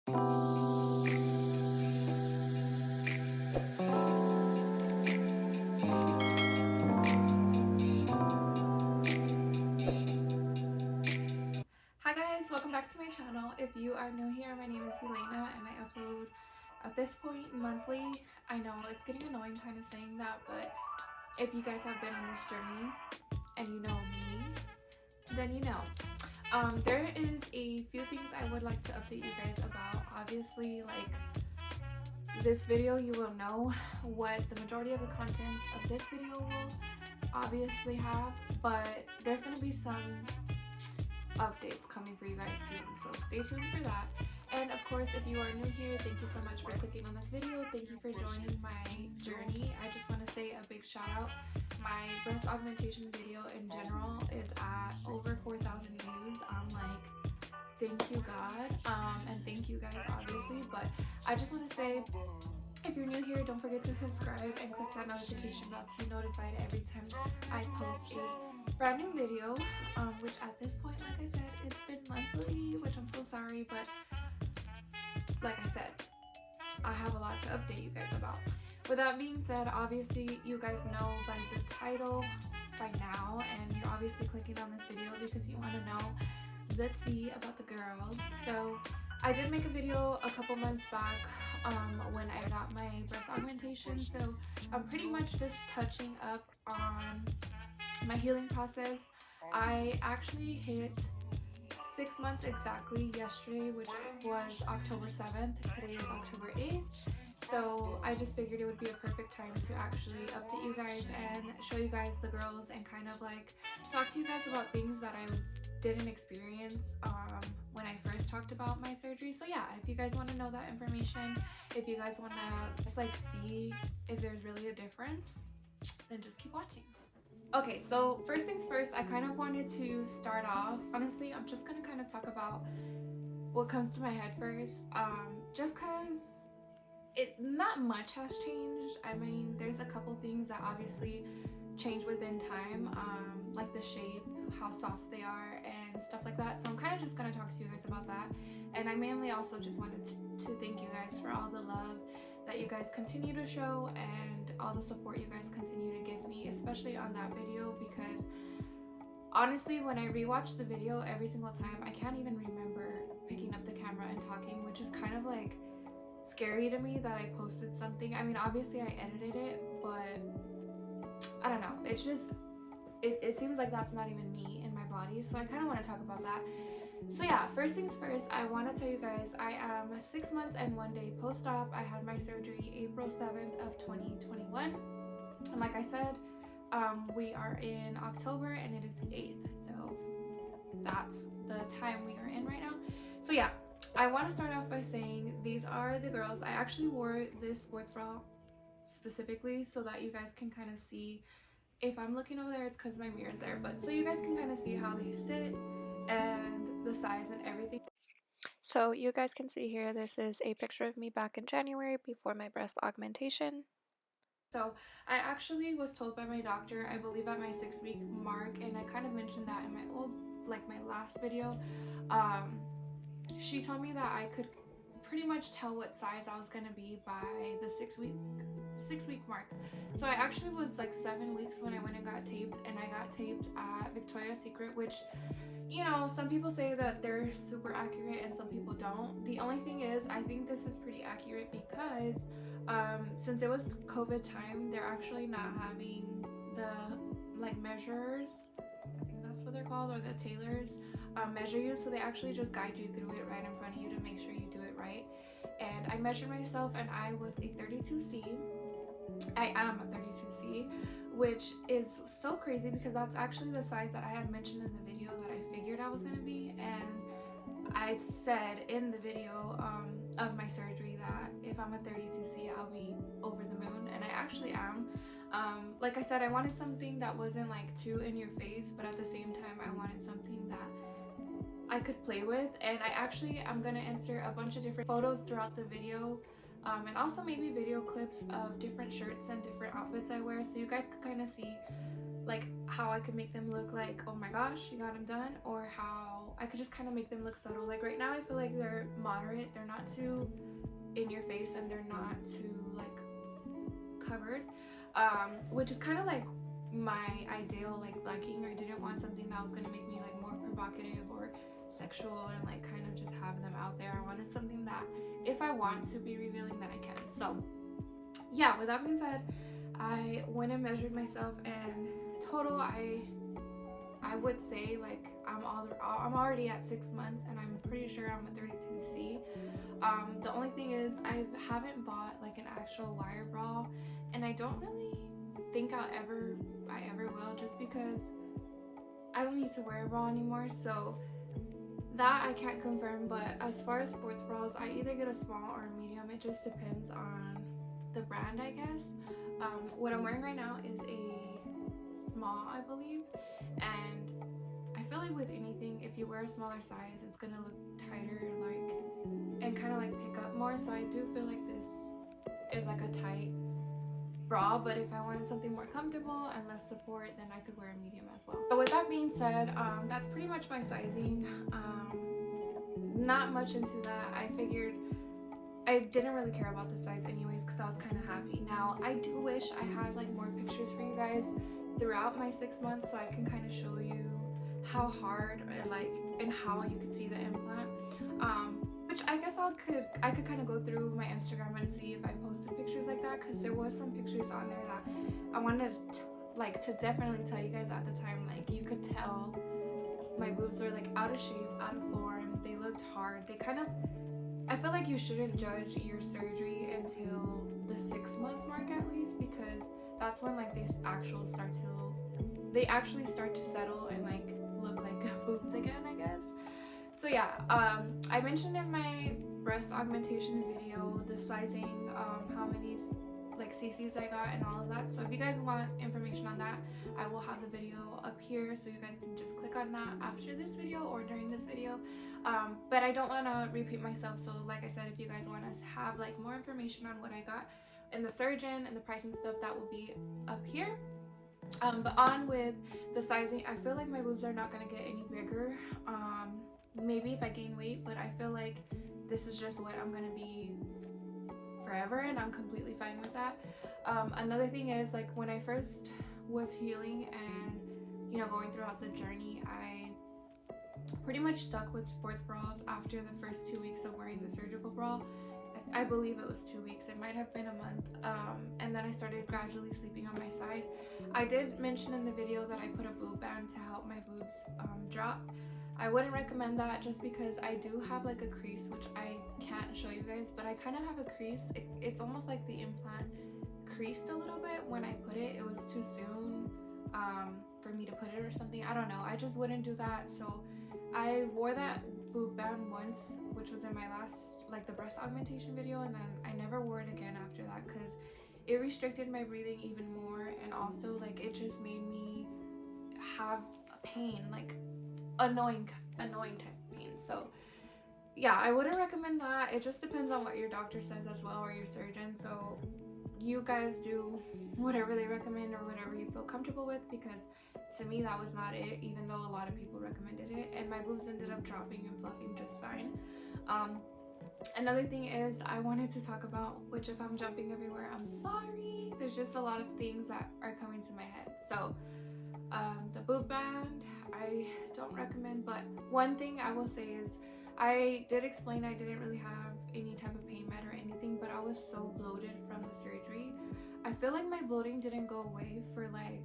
Hi guys, welcome back to my channel. If you are new here, my name is Helena and I upload at this point monthly. I know it's getting annoying kind of saying that, but if you guys have been on this journey and you know me, then you know. There is a few things I would like to update you guys about. Obviously, like this video, you will know what the majority of the contents of this video will obviously have, but there's going to be some updates coming for you guys soon, so stay tuned for that. And of course, if you are new here, thank you so much for clicking on this video. Thank you for joining my journey. I just want to say a big shout out. My breast augmentation video in general is at over 4,000 views. I'm like, thank you God, and thank you guys obviously, but I just want to say, if you're new here, don't forget to subscribe and click that notification bell to be notified every time I post a brand new video, which at this point, like I said, it's been monthly, which I'm so sorry, but like I said, I have a lot to update you guys about. With that being said, obviously you guys know by the title by now, and you're obviously clicking on this video because you want to know the tea about the girls. So I did make a video a couple months back when I got my breast augmentation, so I'm pretty much just touching up on my healing process. I actually hit 6 months exactly yesterday, which was October 7th. Today is October 8th. So I just figured it would be a perfect time to actually update you guys and show you guys the girls and kind of like talk to you guys about things that I didn't experience when I first talked about my surgery. So yeah, if you guys want to know that information, if you guys want to just like see if there's really a difference, then just keep watching. Okay, so first things first, I kind of wanted to start off, honestly, I'm just gonna kind of talk about what comes to my head first, just because not much has changed. I mean, there's a couple things that obviously change within time, like the shape, how soft they are, and stuff like that. So I'm kind of just gonna talk to you guys about that. And I mainly also just wanted to thank you guys for all the love that you guys continue to show and all the support you guys continue to give me, especially on that video, because honestly, when I rewatch the video every single time, I can't even remember picking up the camera and talking, which is kind of like scary to me that I posted something. I mean, obviously I edited it, but I don't know, it's just it seems like that's not even me in my body, so I kind of want to talk about that. So yeah, first things first, I want to tell you guys I am 6 months and 1 day post-op. I had my surgery April 7th of 2021, and like I said, we are in October and it is the 8th, so that's the time we are in right now. So yeah, I want to start off by saying these are the girls. I actually wore this sports bra specifically so that you guys can kind of see. If I'm looking over there, it's because my mirror's there, but so you guys can kind of see how they sit and the size and everything. So you guys can see here, this is a picture of me back in January before my breast augmentation. So I actually was told by my doctor, I believe at my 6-week mark, and I kind of mentioned that in my my last video, she told me that I could pretty much tell what size I was gonna be by the 6-week mark. So I actually was like 7 weeks when I went and got taped, and I got taped at Victoria's Secret, which, you know, some people say that they're super accurate and some people don't. The only thing is, I think this is pretty accurate because since it was COVID time, they're actually not having the like measurers, I think that's what they're called, or the tailors measure you. So they actually just guide you through it right in front of you to make sure you do it right. And I measured myself and I was a 32C. I am a 32C, which is so crazy because that's actually the size that I had mentioned in the video that I figured I was going to be. And I said in the video of my surgery that if I'm a 32C, I'll be over the moon, and I actually am. Like I said, I wanted something that wasn't like too in your face, but at the same time I wanted something that I could play with. And I'm gonna insert a bunch of different photos throughout the video, and also maybe video clips of different shirts and different outfits I wear, so you guys could kind of see like how I could make them look like, oh my gosh, you got them done, or how I could just kind of make them look subtle. Like right now I feel like they're moderate, they're not too in your face and they're not too like covered, which is kind of like my ideal like liking. I didn't want something that was going to make me like more provocative or sexual and like kind of just have them out there. I wanted something that if I want to be revealing that I can. So yeah, with that being said, I went and measured myself, and total I would say like I'm already at 6 months and I'm pretty sure I'm a 32C. The only thing is I haven't bought like an actual wire bra, and I don't really think I ever will, just because I don't need to wear a bra anymore. So that I can't confirm. But as far as sports bras, I either get a small or a medium. It just depends on the brand, I guess. What I'm wearing right now is a small, I believe, and I feel like with anything, if you wear a smaller size, it's gonna look tighter and kind of like pick up more. So I do feel like this is like a tight bra, but if I wanted something more comfortable and less support, then I could wear a medium as well. So with that being said, that's pretty much my sizing. Not much into that. I figured I didn't really care about the size anyways because I was kind of happy. Now I do wish I had like more pictures for you guys throughout my 6 months, so I can kind of show you how hard and how you could see the implant, which I guess I could kind of go through my Instagram and see if I posted pictures like that, because there was some pictures on there that I wanted to definitely tell you guys at the time. Like you could tell my boobs were like out of shape, out of form, they looked hard. I feel like you shouldn't judge your surgery until the 6 month mark at least, because that's when like they actually start to settle and like look like boobs again, I guess. So yeah, I mentioned in my breast augmentation video the sizing, how many like cc's I got and all of that. So if you guys want information on that, I will have the video up here, so you guys can just click on that after this video or during this video. But I don't want to repeat myself, so like I said, if you guys want us to have like more information on what I got in the surgeon and the price and stuff, that will be up here. But on with the sizing, I feel like my boobs are not going to get any bigger. Maybe if I gain weight, but I feel like this is just what I'm going to be forever, and I'm completely fine with that. Another thing is, like, when I first was healing and, you know, going throughout the journey, I pretty much stuck with sports bras after the first 2 weeks of wearing the surgical bra. I believe it was 2 weeks, it might have been a month, and then I started gradually sleeping on my side. I did mention in the video that I put a boob band to help my boobs drop. I wouldn't recommend that, just because I do have like a crease, which I can't show you guys, but I kind of have a crease. It's almost like the implant creased a little bit when I put it. It was too soon for me to put it or something, I don't know. I just wouldn't do that. So I wore that boob band once, which was in my last, like, the breast augmentation video, and then I never wore it again after that because it restricted my breathing even more, and also like it just made me have pain, like annoying type pain. So yeah, I wouldn't recommend that. It just depends on what your doctor says as well, or your surgeon. So you guys do whatever they recommend or whatever you feel comfortable with, because to me that was not it, even though a lot of people recommended it, and my boobs ended up dropping and fluffing just fine. Another thing is I wanted to talk about, which if I'm jumping everywhere, I'm sorry, there's just a lot of things that are coming to my head. So the boob band I don't recommend, but one thing I will say is I did explain I didn't really have any type of pain med or anything, but I was so bloated from the surgery. I feel like my bloating didn't go away for like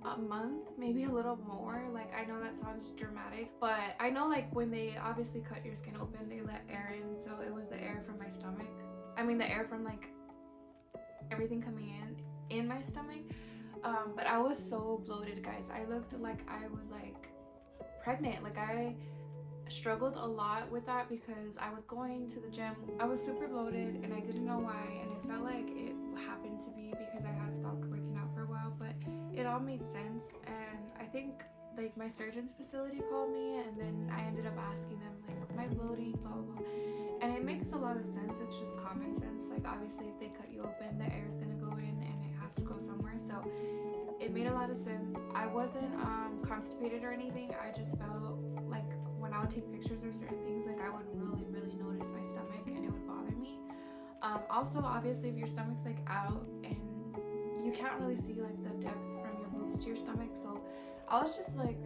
a month, maybe a little more. Like, I know that sounds dramatic, but I know like when they obviously cut your skin open, they let air in, so it was the air from my stomach. I mean the air from like everything coming in my stomach. But I was so bloated, guys. I looked like I was like pregnant. Like, I struggled a lot with that because I was going to the gym. I was super bloated and I didn't know why, and it felt like it happened to be because I had stopped working out for a while, but it all made sense. And I think like my surgeon's facility called me, and then I ended up asking them like my bloating, blah blah blah, and it makes a lot of sense. It's just common sense. Like, obviously if they cut you open, the air is gonna go in and it has to go somewhere, so it made a lot of sense. I wasn't constipated or anything. I just felt I would take pictures or certain things, like I would really notice my stomach and it would bother me. Also, obviously, if your stomach's like out and you can't really see like the depth from your boobs to your stomach, so I was just like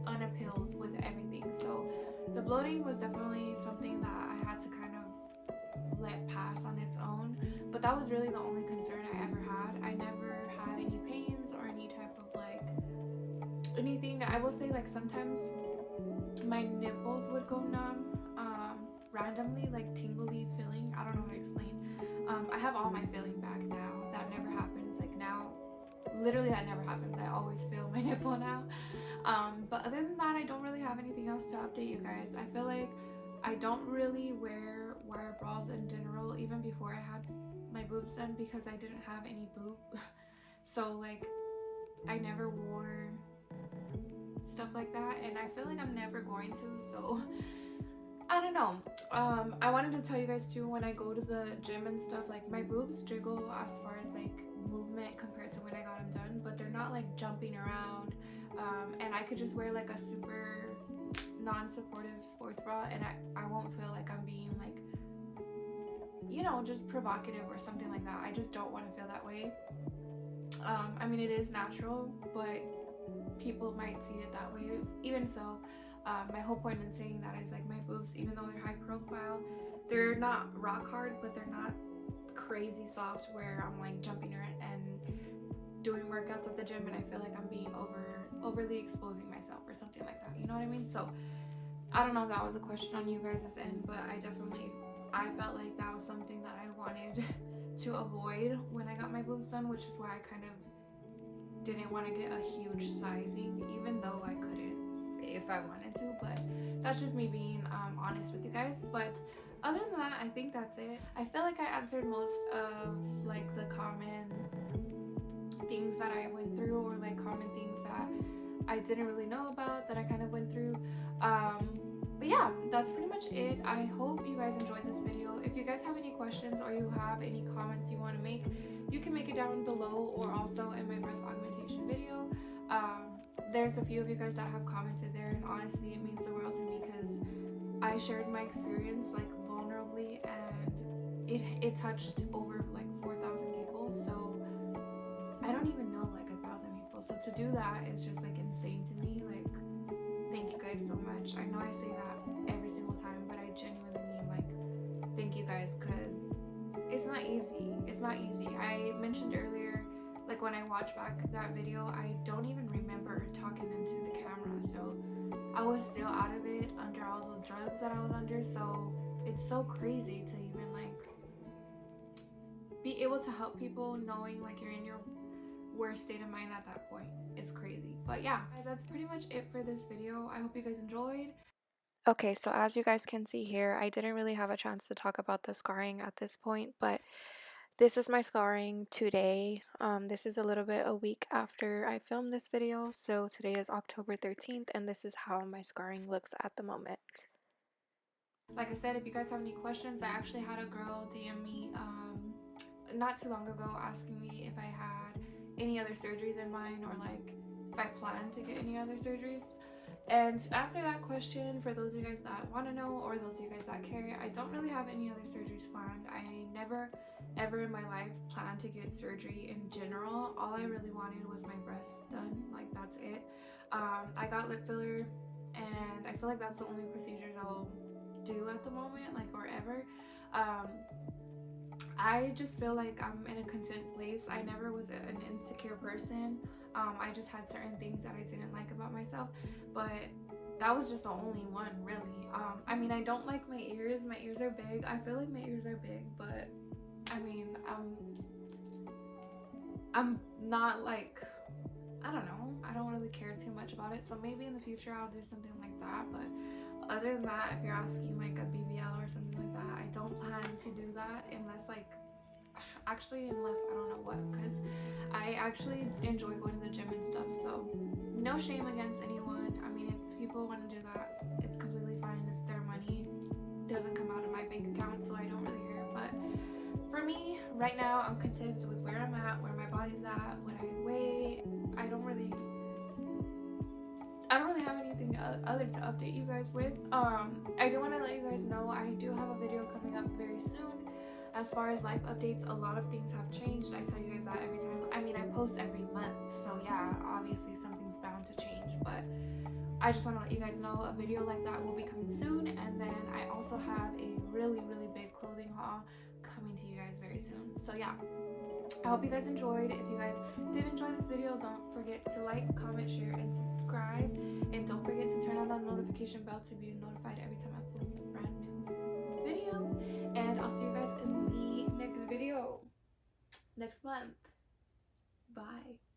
unappealed with everything. So the bloating was definitely something that I had to kind of let pass on its own, but that was really the only concern I ever had. I never had any pains or any type of like anything. I will say, like, sometimes my nipples would go numb randomly, like tingly feeling. I don't know how to explain. I have all my feeling back now. That never happens. Like now, literally that never happens. I always feel my nipple now. But other than that, I don't really have anything else to update you guys. I feel like I don't really wear wire bras in general, even before I had my boobs done, because I didn't have any boob. So like I never wore stuff like that, and I feel like I'm never going to, so I don't know. I wanted to tell you guys too, when I go to the gym and stuff, like my boobs jiggle as far as like movement compared to when I got them done, but they're not like jumping around. And I could just wear like a super non-supportive sports bra and I won't feel like I'm being like, you know, just provocative or something like that. I just don't want to feel that way. I mean, it is natural, but people might see it that way. Even so, my whole point in saying that is like my boobs, even though they're high profile, they're not rock hard, but they're not crazy soft where I'm like jumping around and doing workouts at the gym and I feel like I'm being overly exposing myself or something like that, you know what I mean? So I don't know if that was a question on you guys' end, but I felt like that was something that I wanted to avoid when I got my boobs done, which is why I kind of didn't want to get a huge sizing, even though I couldn't if I wanted to. But that's just me being honest with you guys. But other than that, I think that's it. I feel like I answered most of like the common things that I went through, or like common things that I didn't really know about that I kind of went through. But yeah, that's pretty much it. I hope you guys enjoyed this video. If you guys have any questions or you have any comments you want to make, you can make it down below or also in my breast augmentation video. There's a few of you guys that have commented there, and honestly it means the world to me because I shared my experience like vulnerably, and it touched over like 4,000 people. So I don't even know like 1,000 people. So to do that is just like insane to me. Like, thank you guys so much. I know I say that every single time, but I genuinely mean like thank you guys, because it's not easy. It's not easy. I mentioned earlier, like when I watch back that video, I don't even remember talking into the camera. So I was still out of it under all the drugs that I was under. So it's so crazy to even like be able to help people knowing like you're in your worst state of mind at that point. It's crazy. But yeah, that's pretty much it for this video. I hope you guys enjoyed. Okay, so as you guys can see here, I didn't really have a chance to talk about the scarring at this point, but this is my scarring today. This is a week after I filmed this video, so today is October 13th, and this is how my scarring looks at the moment. Like I said, if you guys have any questions, I actually had a girl DM me not too long ago asking me if I had any other surgeries in mind, or like if I plan to get any other surgeries. And to answer that question, for those of you guys that want to know, or those of you guys that care, I don't really have any other surgeries planned. I never ever in my life planned to get surgery in general. All I really wanted was my breasts done. Like, that's it. I got lip filler, and I feel like that's the only procedures I'll do at the moment, like, or ever. I just feel like I'm in a content place. I never was an insecure person. I just had certain things that I didn't like about myself, but that was just the only one, really. I mean, I don't like my ears. My ears are big. I feel like my ears are big, but I mean, I'm not like, I don't know. I don't really care too much about it. So maybe in the future I'll do something like that. But other than that, if you're asking like a BBL or something like that, I don't plan to do that unless I don't know what, because I actually enjoy going to the gym and stuff. So no shame against anyone. I mean, if people want to do that, it's completely fine. It's their money. It doesn't come out of my bank account, so I don't really care. But for me, right now, I'm content with where I'm at, where my body's at, what I weigh. I don't really have anything other to update you guys with. I do want to let you guys know I do have a video coming up very soon. As far as life updates, a lot of things have changed. I tell you guys that every time. I mean, I post every month, so yeah, obviously something's bound to change. But I just want to let you guys know a video like that will be coming soon. And then I also have a really, really big clothing haul coming to you guys very soon. So yeah, I hope you guys enjoyed. If you guys did enjoy this video, don't forget to like, comment, share, and subscribe. And don't forget to turn on that notification bell to be notified every time I post a brand new video. And I'll see you guys in the next video next month. Bye.